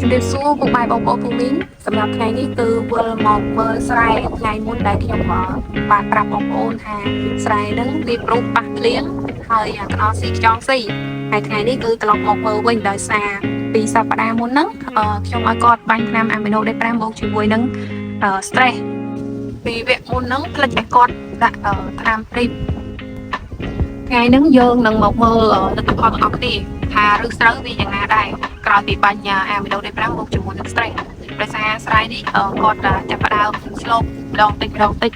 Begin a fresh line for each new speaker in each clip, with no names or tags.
ជំរាបសួរពុកម៉ែបងប្អូនភូមិសម្រាប់ថ្ងៃនេះគឺវិលមកមើលស្រែថ្ងៃមុនដែលខ្ញុំបានប្រាប់បងប្អូនថាស្រែហ្នឹងវាប្រុសប៉ះភ្លៀងហើយថ្នោតស៊ីខ្យងស៊ីហើយថ្ងៃនេះគឺត្រឡប់មកមើលវិញដោយសារពីសប្តាហ៍មុនហ្នឹងខ្ញុំឲ្យគាត់បាញ់ថ្នាំអាមីណូដេ5មកជាមួយនឹង stress ពីវគ្គមុនហ្នឹងផ្លិចឲ្យគាត់ដាក់ថ្នាំព្រីបថ្ងៃហ្នឹងយើងនឹងមកមើលលទ្ធផលទាំងអស់គ្នាថាឬស្រូវវាយ៉ាងណាដែរក្រោយពីបាញ់អាមីណូដេ5មកជាមួយនឹង stress ដោយសារស្រែនេះគាត់ចាប់ផ្ដើមស្លូបម្ដងតិច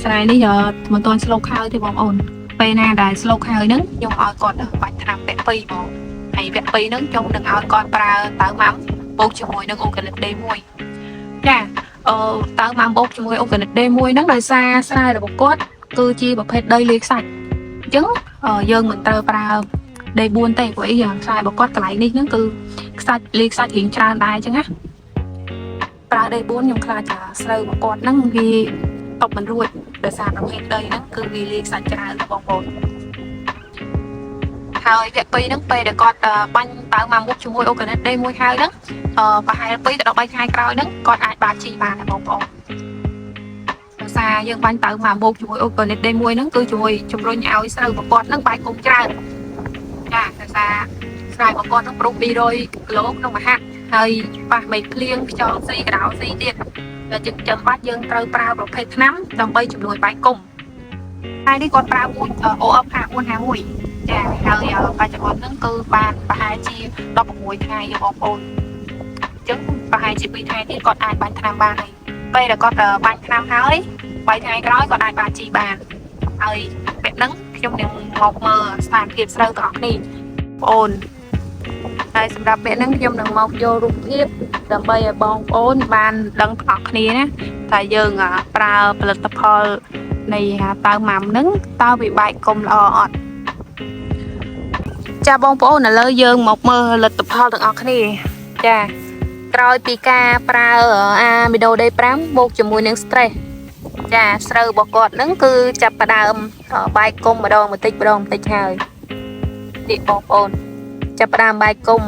ស្រែនេះមិនទាន់ស្លូបខើទេបងប្អូនពេលណាដែលស្លូបខើហ្នឹងខ្ញុំឲ្យគាត់បាញ់ថ្នាំវគ្គ2មកហើយវគ្គ2ហ្នឹងខ្ញុំនឹងឲ្យគាត់ប្រើតៅម៉ាំបូកជាមួយនឹងអូកាលីប D1 ចាតើម៉ាំបូកជាមួយអូកាលីប D1 ហ្នឹងដោយសារស្រែរបស់គាត់គឺជាប្រភេទដីលាយខ្សាច់អញ្ចឹងយើងមិនត្រូវប្រើ D4 ទេព្រោះអីខ្សែរបស់គាត់កន្លែងនេះហ្នឹងគឺខ្សាច់លាយខ្សាច់រៀងច្រើនដែរអញ្ចឹងណាប្រើ D4 ខ្ញុំខ្លាចថាស្រូវរបស់គាត់ហ្នឹងវាតប់មិនរួចដោយសារប្រភេទដីហ្នឹងគឺវាលាយខ្សាច់ច្រើនបងប្អូនហើយវគ្គ2ហ្នឹងពេលដែលគាត់បាញ់តៅម៉ាំមុខជាមួយអូកាលីប D1 ហើយហ្នឹងប្រហែល2ទៅ13ថ្ងៃក្រោយហ្នឹងគាត់អាចបាជីបានដែរបងប្អូនដោយសារយើងបាញ់តៅម៉ាំមុខជាមួយអូកាលីប D1 ហ្នឹងគឺជួយជំរុញឲ្យស្រូវរបស់គាត់ហ្នឹងបែកគុំច្រើនចាដោយសារស្រែរបស់គាត់នឹងប្រុស200គីឡូក្នុងមួយហាត់ហើយប៉ះមេឃភ្លៀងខ្យល់ស៊ីក្តៅស៊ីទៀតតែចាំបាច់យើងត្រូវប្រើប្រភេទថ្នាំដើម្បីជំនួយបែកគុំហើយនេះគាត់ប្រើមួយ OF 451ចាហើយបច្ចុប្បន្នហ្នឹងគឺបានប្រហែលជា16ថ្ងៃបងប្អូនអញ្ចឹងប្រហែលជា2ថ្ងៃទៀតគាត់អាចបាញ់ថ្នាំបានហើយពេលដែលគាត់បាញ់ថ្នាំហើយ3ថ្ងៃក្រោយគាត់អាចបាជីបានហើយពេលហ្នឹងខ្ញុំនឹងមកមើលស្ថានភាពស្រូវទាំងអស់គ្នាបងប្អូនហើយសម្រាប់ពេលហ្នឹងខ្ញុំនឹងមកយករូបភាពដើម្បីឲ្យបងប្អូនបានដឹងទាំងអស់គ្នាណាថាយើងប្រើផលិតផលនៃតៅម៉ាំហ្នឹងតើវាបែកគុំល្អអត់ចាបងប្អូនឥឡូវយើងមកមើលលទ្ធផលទាំងអស់គ្នាចាក្រោយពីការប្រើអាមីណូ D5 បូកជាមួយនឹង stress ចាស្រូវរបស់គាត់ហ្នឹងគឺចាប់ផ្ដើមបែកគុំម្ដងបន្តិចហើយនេះបងប្អូនចាប់ផ្ដើមបែកគុំ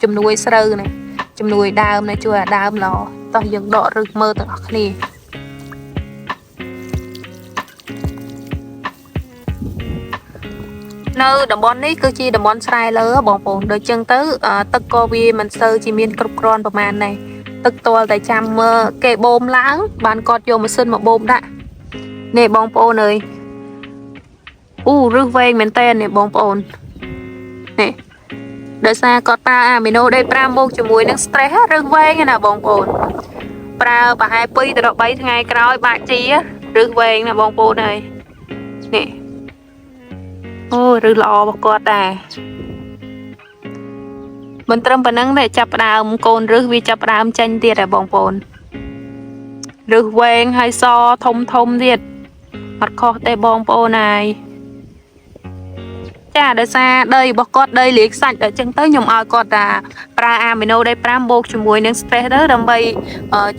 ជំនួយស្រូវនេះជំនួយដើមនេះជួយឲ្យដើមល្អតោះយើងដកឫសមើលទាំងអស់គ្នានៅតំបន់នេះគឺជាតំបន់ស្រែលើបងប្អូនដូចចឹងទៅទឹកក៏វាមិនសូវជាមានគ្រប់គ្រាន់ប្រហែលដែរទឹកទាល់តែចាំមើលគេបូមឡើងបានគាត់យកម៉ាស៊ីនមកបូមដាក់នេះបងប្អូនអើយឫសវែងមែនតើនេះបងប្អូននេះដោយសារគាត់ប្រើអាមីណូ D5 មកជាមួយនឹង stress ឬវែងណាបងប្អូនប្រើប្រហែល2ទៅ13ថ្ងៃក្រោយបាក់ជីឬវែងណាបងប្អូនហើយនេះឬល្អរបស់គាត់ដែរមិនត្រឹមប៉ុណ្ណឹងទេចាប់ផ្ដើមកូនឬវាចាប់ផ្ដើមចេញទៀតហើយបងប្អូនឬវែងហើយសធំទៀតអត់ខុសទេបងប្អូនហើយចាដោយសារដីរបស់គាត់ដីលាយខ្សាច់ដល់ចឹងទៅខ្ញុំឲ្យគាត់ថាប្រើអាមីណូ D5 បូកជាមួយនឹង stress ទៅដើម្បី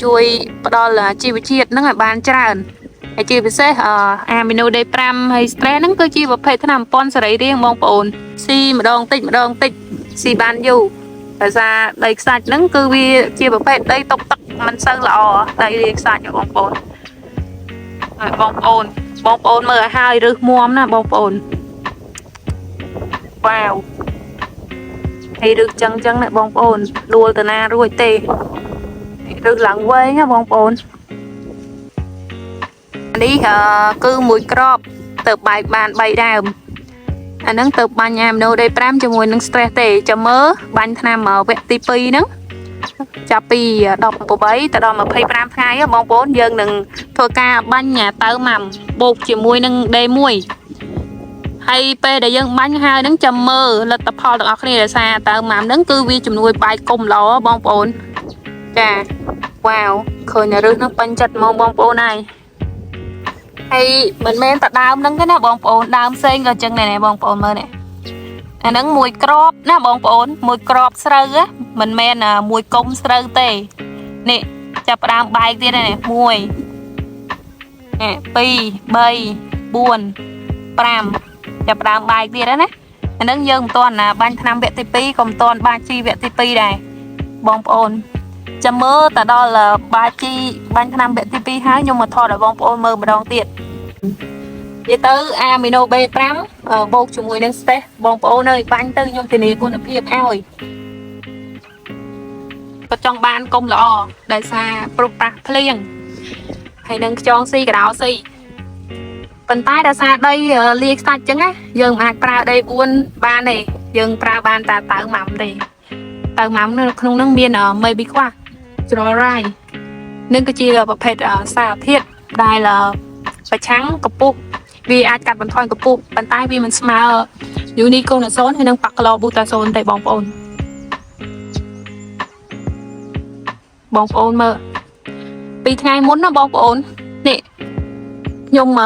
ជួយផ្ដល់ជីវជាតិហ្នឹងឲ្យបានច្រើនហើយជាពិសេសអាមីណូ D5 ហើយ stress ហ្នឹងគឺជាប្រភេទថ្នាំបំពន់សរីរាង្គបងប្អូនស៊ីម្ដងតិចស៊ីបានយូរដោយសារដីខ្សាច់ហ្នឹងគឺវាជាប្រភេទដីតុកទឹកមិនសូវល្អដីលាយខ្សាច់បងប្អូនហើយបងប្អូនមើលឲ្យហើយឬមុំណាបងប្អូនវ៉ាវហើយឬចឹងណាបងប្អូនដួលទៅណារួចទេឬឡើងវែងណាបងប្អូននេះគឺមួយក្របទៅបែកបាន3ដើមអាហ្នឹងទៅបាញ់អាមីណូ D5 ជាមួយនឹង stress ទេចាំមើលបាញ់ថ្នាំវគ្គទី2ហ្នឹងចាប់ពី18ទៅដល់25ថ្ងៃបងប្អូនយើងនឹងធ្វើការបាញ់តៅម៉ាំបូកជាមួយនឹង D1 ហើយពេលដែលយើងបាញ់ហើយហ្នឹងចាំមើលលទ្ធផលទាំងអស់គ្នាដោយសារតើម៉ាំហ្នឹងគឺវាជំនួយបែកគុំល្អបងប្អូនចាវ៉ាវឃើញតែឫសហ្នឹងពេញចិត្តហ្មងបងប្អូនហើយមិនមែនតែដើមហ្នឹងទេណាបងប្អូនដើមផ្សេងក៏ចឹងដែរបងប្អូនមើលនេះអាហ្នឹងមួយក្របណាបងប្អូនមួយក្របស្រូវមិនមែនមួយគុំស្រូវទេនេះចាប់ផ្ដើមបែកទៀតណា1 2 3 4 5ចាប់ផ្ដើមបែកទៀតណាអាហ្នឹងយើងមិនទាន់បាញ់ថ្នាំវគ្គទី2ក៏មិនទាន់បាញ់ជីវគ្គទី2ដែរ បងប្អូនចាំមើលតដល់បាជីបាញ់ឆ្នាំវគ្គទី2ហើយខ្ញុំមកថតឲ្យបងប្អូនមើលម្ដងទៀតនិយាយទៅអាមីណូ B5 បូកជាមួយនឹង Stess បងប្អូនអើយបាញ់ទៅខ្ញុំធានាគុណភាពឲ្យក៏ចង់បានកុំល្អដោយសារព្រុសប្រាស់ភ្លៀងហើយនឹងខ្យងស៊ីកដោស៊ីប៉ុន្តែដោយសារដីលាយខ្សាច់អញ្ចឹងណាយើងមិនអាចប្រើដី4បានទេយើងប្រើបានតែតៅម៉ាំទេតៅម៉ាំនៅក្នុងហ្នឹងមានមេប៊ីខ្វះច្ររ៉ាយនឹងគឺជាប្រភេទសារធាតុដែលប្រឆាំងកម្ពស់វាអាចកាត់បន្ថយកម្ពស់ប៉ុន្តែវាមិនស្មើយូនីកូណាសូនហើយនឹងប៉ាក្លោប៊ូតាសូនទេបងប្អូនមើលពីថ្ងៃមុនណាបងប្អូននេះខ្ញុំម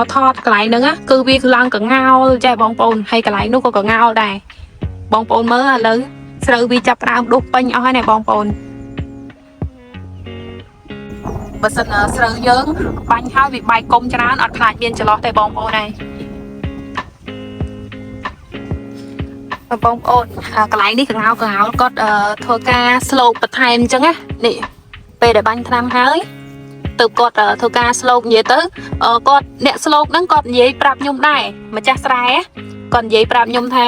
កថតកន្លែងហ្នឹងគឺវាឡើងកងោលចេះបងប្អូនហើយកន្លែងនោះក៏កងោលដែរបងប្អូនមើលឥឡូវស្រូវវាចាប់ផ្ដើមដុះពេញអស់ហើយណាបងប្អូនបើសិនស្រូវយើងបាញ់ហើយវាបែកគុំច្រើនអត់ខ្លាចមានចន្លោះទេបងប្អូនហើយបងប្អូនកន្លែងនេះកងោលគាត់ធ្វើការ slope បន្ថែមអញ្ចឹងណានេះពេលដែលបាញ់ថ្នាំហើយទៅគាត់ធ្វើការ slope និយាយទៅគាត់អ្នក slope ហ្នឹងគាត់និយាយប្រាប់ខ្ញុំដែរម្ចាស់ស្រែគាត់និយាយប្រាប់ខ្ញុំថា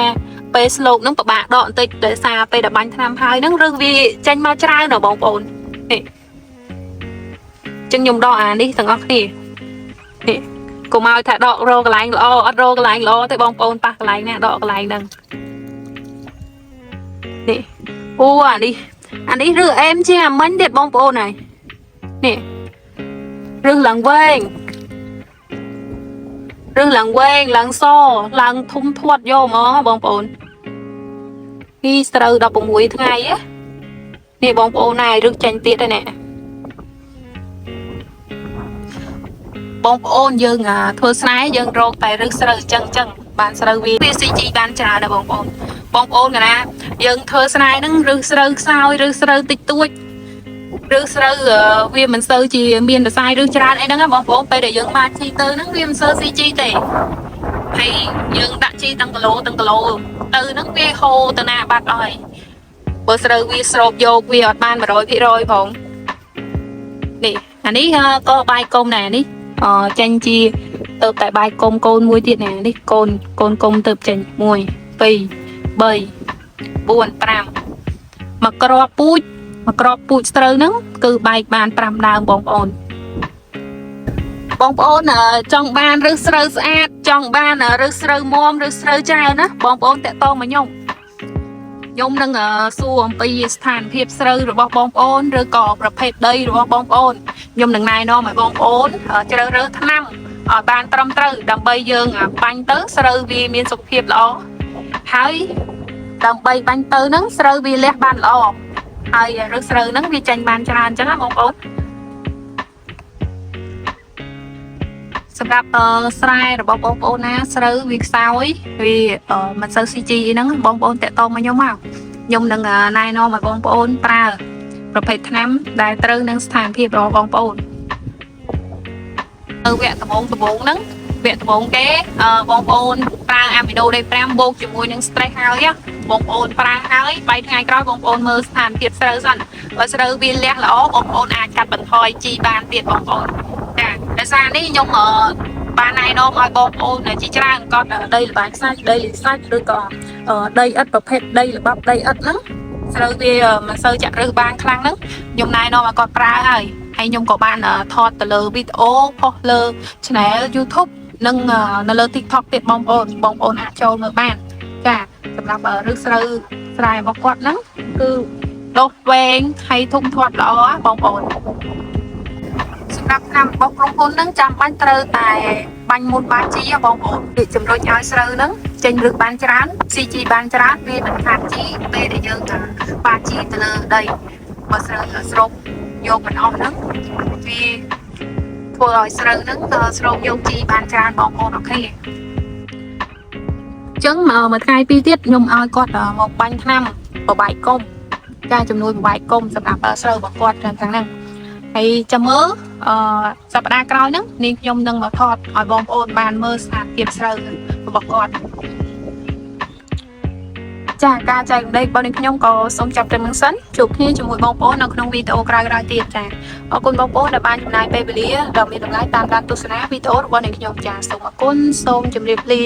ពេល slope ហ្នឹងពិបាកដកបន្តិចដោយសារពេលដែលបាញ់ថ្នាំហើយហ្នឹងឬវាចេញមកច្រើនណាបងប្អូននេះចឹងខ្ញុំដកអានេះទាំងអស់គ្នានេះកុំឲ្យថាដករកកន្លែងល្អអត់រកកន្លែងល្អទេបងប្អូនប៉ះកន្លែងណាដកកន្លែងហ្នឹងនេះអូអានេះឬអែមជាងអាមិញទៀតបងប្អូនហើយនេះរឹសឡើងវែងឡើងសឡើងធំធាត់យកហ្មងបងប្អូននេះស្រូវ16ថ្ងៃនេះបងប្អូនណាយរឹសចាញ់ទៀតហើយណាបងប្អូនយើងធ្វើស្រែយើងរកតែរឹសស្រូវអញ្ចឹងបានស្រូវវា CG បានច្រើនណាបងប្អូនកណាយើងធ្វើស្រែហ្នឹងរឹសស្រូវខ្សោយរឹសស្រូវតិចតួចរឹសស្រូវវាមិនសូវជាមានរសាយរឹសច្រើនអីហ្នឹងណាបងប្អូនពេលដែលយើងបានជីទៅហ្នឹងវាមិនសូវ CG ទេហើយយើងដាក់ជីទាំងគីឡូទៅហ្នឹងវាហូរទៅណាបាត់អស់ហើយបើស្រូវវាស្រូបយកវាអត់បាន 100% ផងនេះអានេះក៏បាយគុំដែរនេះចេញជាទៅតែបាយគុំកូនមួយទៀតណានេះកូនកុំទៅចេញ1 2 3 4 5មកក្របពូជស្រូវហ្នឹងគឺបែកបាន5ដើមបងប្អូនចង់បានឬស្រូវស្អាតចង់បានឬស្រូវមាំឬស្រូវច្រើនណាបងប្អូនតាក់ទងមកខ្ញុំនឹងសួរអំពីស្ថានភាពស្រូវរបស់បងប្អូនឬក៏ប្រភេទដីរបស់បងប្អូនខ្ញុំនឹងណែនាំឲ្យបងប្អូនជ្រើសរើសថ្នាំឲ្យបានត្រឹមត្រូវដើម្បីយើងបាញ់ទៅស្រូវវាមានសុខភាពល្អហើយដើម្បីបាញ់ទៅហ្នឹងស្រូវវាលះបានល្អហើយឬស្រូវហ្នឹងវាចាញ់បានច្រើនអញ្ចឹងណាបងប្អូនសម្រាប់ស្រែរបស់បងប្អូនណាស្រូវវាខ្សោយវាមិនសូវ CG ហ្នឹងបងប្អូនតាក់ទងមកខ្ញុំនឹងណែនាំឲ្យបងប្អូនប្រើប្រភេទថ្នាំដែលត្រូវនឹងស្ថានភាពរបស់បងប្អូនទៅវគ្គដំបូងហ្នឹងវគ្គដំបូងគេបងប្អូនប្រើអាមីណូ D5 បូកជាមួយនឹង Stress ហើយបងប្អូនប្រើហើយ3ថ្ងៃក្រោយបងប្អូនមើលស្ថានភាពស្រូវសិនបើស្រូវវាលះល្អបងប្អូនអាចកាត់បន្ថយជីបានទៀតបងប្អូនចាដោយសារនេះខ្ញុំបានណែនាំឲ្យបងប្អូនជាច្រើនគាត់ដីល្បាញខ្សាច់ដីលិសាច់ឬក៏ដីឥដ្ឋប្រភេទដីល្បាប់ដីឥដ្ឋហ្នឹងស្រូវវាមិនសូវចាក់ឬបានខ្លាំងហ្នឹងខ្ញុំណែនាំឲ្យគាត់ប្រើហើយខ្ញុំក៏បានថតទៅលើវីដេអូផុសលើ Channel YouTube និងនៅលើ TikTok ទៀតបងប្អូនអាចចូលមើលបានចាសម្រាប់ឬស្រូវស្រែរបស់គាត់ហ្នឹងគឺដុះវែងហើយធំធាត់ល្អបងប្អូនសម្រាប់ឆ្នាំរបស់ក្រុមហ៊ុនហ្នឹងចាំបាច់ត្រូវតែបាញ់មុនបាជីបងប្អូនវាជំរុញឲ្យស្រូវហ្នឹងចេញរឹសបានច្រើន CG បានច្រើនវាមិនខាតជីពេលដែលយើងបាជីទៅលើដីបើស្រូវស្រូបយកមិនអស់ហ្នឹងវាធ្វើឲ្យស្រូវហ្នឹងស្រូបយកជីបានច្រើនបងប្អូនអូខេអញ្ចឹងមួយថ្ងៃពីរទៀតខ្ញុំឲ្យគាត់មកបាញ់ថ្នាំបបែកគុំចាចំនួនបបែកគុំសម្រាប់ស្រូវរបស់គាត់ខាងហ្នឹងហើយចាំមើលសប្តាហ៍ក្រោយហ្នឹងនាងខ្ញុំនឹងមកថតឲ្យបងប្អូនបានមើលស្ថានភាពស្រូវរបស់គាត់ ចាការចែករំលែករបស់នេះខ្ញុំក៏សូមចាប់តែនឹងសិនជួបគ្នាជាមួយបងប្អូននៅក្នុងវីដេអូក្រោយៗទៀតចាអរគុណបងប្អូនដែលបានចំណាយពេលវេលាដ៏មានតម្លៃតាមដានទស្សនាវីដេអូរបស់នេះខ្ញុំចាសូមអរគុណសូមជម្រាបលា